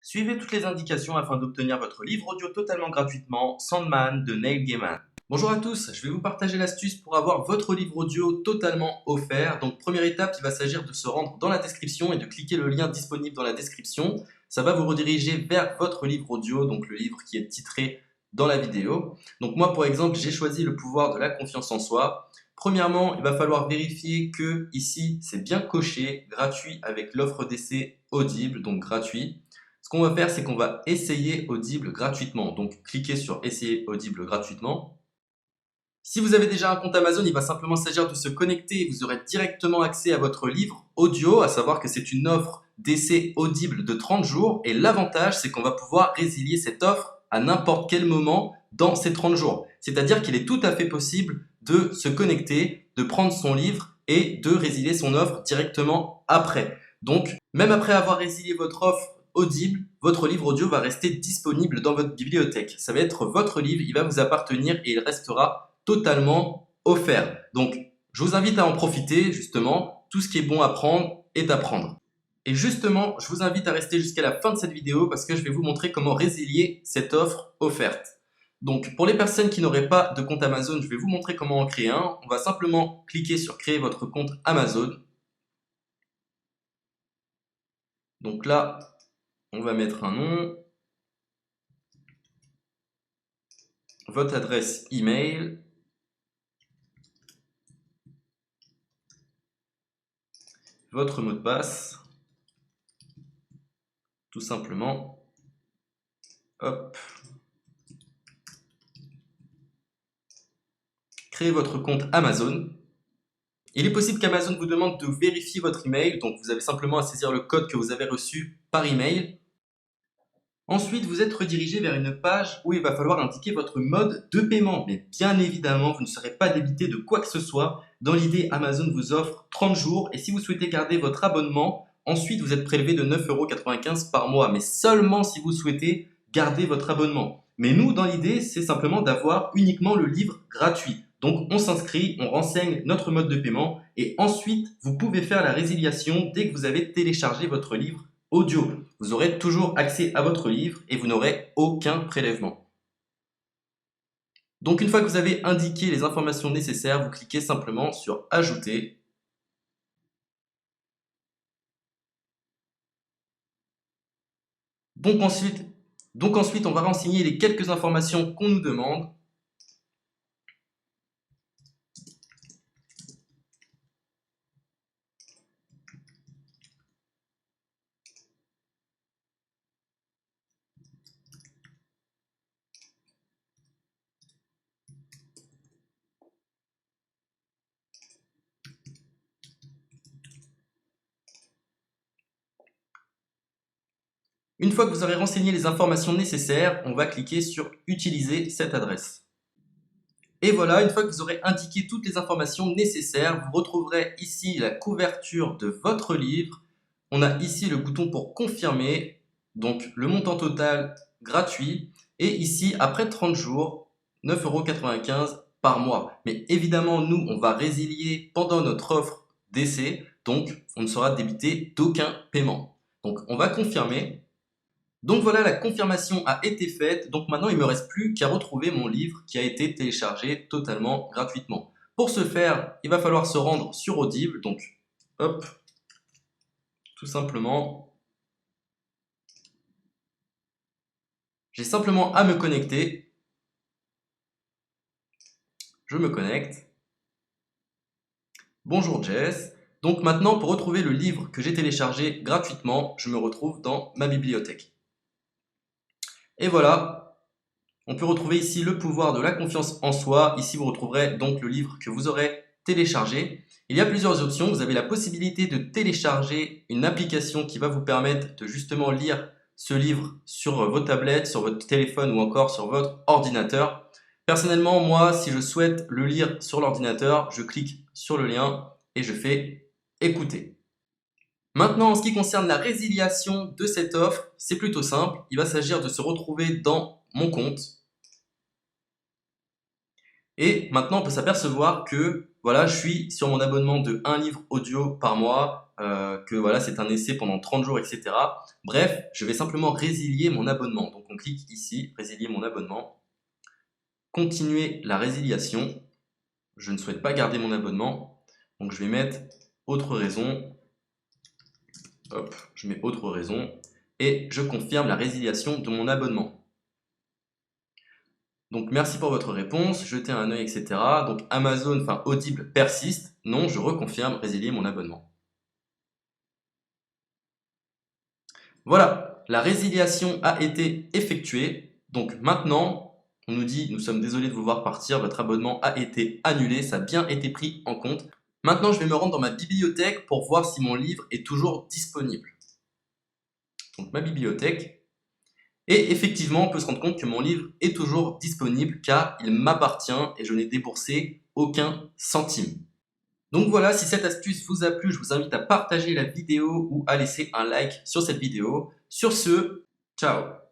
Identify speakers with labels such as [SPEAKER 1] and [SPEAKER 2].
[SPEAKER 1] Suivez toutes les indications afin d'obtenir votre livre audio totalement gratuitement, Sandman de Neil Gaiman. Bonjour à tous, je vais vous partager l'astuce pour avoir votre livre audio totalement offert. Donc première étape, il va s'agir de se rendre dans la description et de cliquer le lien disponible dans la description. Ça va vous rediriger vers votre livre audio, donc le livre qui est titré dans la vidéo. Donc moi par exemple, j'ai choisi le pouvoir de la confiance en soi. Premièrement, il va falloir vérifier que ici c'est bien coché, gratuit avec l'offre d'essai Audible, donc gratuit. Ce qu'on va faire, c'est qu'on va essayer Audible gratuitement. Donc, cliquez sur Essayer Audible gratuitement. Si vous avez déjà un compte Amazon, il va simplement s'agir de se connecter et vous aurez directement accès à votre livre audio, à savoir que c'est une offre d'essai Audible de 30 jours. Et l'avantage, c'est qu'on va pouvoir résilier cette offre à n'importe quel moment dans ces 30 jours. C'est-à-dire qu'il est tout à fait possible de se connecter, de prendre son livre et de résilier son offre directement après. Donc, même après avoir résilié votre offre Audible, votre livre audio va rester disponible dans votre bibliothèque. Ça va être votre livre, il va vous appartenir et il restera totalement offert. Donc, je vous invite à en profiter, justement. Tout ce qui est bon à prendre est à prendre. Et justement, je vous invite à rester jusqu'à la fin de cette vidéo parce que je vais vous montrer comment résilier cette offre offerte. Donc, pour les personnes qui n'auraient pas de compte Amazon, je vais vous montrer comment en créer un. On va simplement cliquer sur créer votre compte Amazon. Donc là, on va mettre un nom, votre adresse email, votre mot de passe, tout simplement. Hop. Créez votre compte Amazon. Il est possible qu'Amazon vous demande de vérifier votre email, donc vous avez simplement à saisir le code que vous avez reçu par email. Ensuite, vous êtes redirigé vers une page où il va falloir indiquer votre mode de paiement. Mais bien évidemment, vous ne serez pas débité de quoi que ce soit. Dans l'idée, Amazon vous offre 30 jours et si vous souhaitez garder votre abonnement, ensuite vous êtes prélevé de 9,95 € par mois, mais seulement si vous souhaitez garder votre abonnement. Mais nous, dans l'idée, c'est simplement d'avoir uniquement le livre gratuit. Donc on s'inscrit, on renseigne notre mode de paiement et ensuite vous pouvez faire la résiliation dès que vous avez téléchargé votre livre audio. Vous aurez toujours accès à votre livre et vous n'aurez aucun prélèvement. Donc une fois que vous avez indiqué les informations nécessaires, vous cliquez simplement sur Ajouter. Donc ensuite, on va renseigner les quelques informations qu'on nous demande. Une fois que vous aurez renseigné les informations nécessaires, on va cliquer sur Utiliser cette adresse. Et voilà, une fois que vous aurez indiqué toutes les informations nécessaires, vous retrouverez ici la couverture de votre livre. On a ici le bouton pour confirmer, donc le montant total gratuit. Et ici, après 30 jours, 9,95 € par mois. Mais évidemment, nous, on va résilier pendant notre offre d'essai, donc on ne sera débité d'aucun paiement. Donc on va confirmer. Donc voilà, la confirmation a été faite. Donc maintenant, il ne me reste plus qu'à retrouver mon livre qui a été téléchargé totalement gratuitement. Pour ce faire, il va falloir se rendre sur Audible. Donc, hop, tout simplement. J'ai simplement à me connecter. Je me connecte. Bonjour Jess. Donc maintenant, pour retrouver le livre que j'ai téléchargé gratuitement, je me retrouve dans ma bibliothèque. Et voilà, on peut retrouver ici le pouvoir de la confiance en soi. Ici, vous retrouverez donc le livre que vous aurez téléchargé. Il y a plusieurs options. Vous avez la possibilité de télécharger une application qui va vous permettre de justement lire ce livre sur vos tablettes, sur votre téléphone ou encore sur votre ordinateur. Personnellement, moi, si je souhaite le lire sur l'ordinateur, je clique sur le lien et je fais écouter. Maintenant, en ce qui concerne la résiliation de cette offre, c'est plutôt simple. Il va s'agir de se retrouver dans mon compte. Et maintenant, on peut s'apercevoir que voilà, je suis sur mon abonnement de 1 livre audio par mois. que voilà, c'est un essai pendant 30 jours, etc. Bref, je vais simplement résilier mon abonnement. Donc on clique ici, résilier mon abonnement, continuer la résiliation. Je ne souhaite pas garder mon abonnement, donc je vais mettre autre raison. Hop, je mets autre raison et je confirme la résiliation de mon abonnement. Donc merci pour votre réponse, jetez un œil, etc. Donc Amazon, enfin Audible persiste. Non, je reconfirme, résilier mon abonnement. Voilà, la résiliation a été effectuée. Donc maintenant, on nous dit, nous sommes désolés de vous voir partir, votre abonnement a été annulé, ça a bien été pris en compte. Maintenant, je vais me rendre dans ma bibliothèque pour voir si mon livre est toujours disponible. Donc ma bibliothèque. Et effectivement, on peut se rendre compte que mon livre est toujours disponible car il m'appartient et je n'ai déboursé aucun centime. Donc voilà, si cette astuce vous a plu, je vous invite à partager la vidéo ou à laisser un like sur cette vidéo. Sur ce, ciao!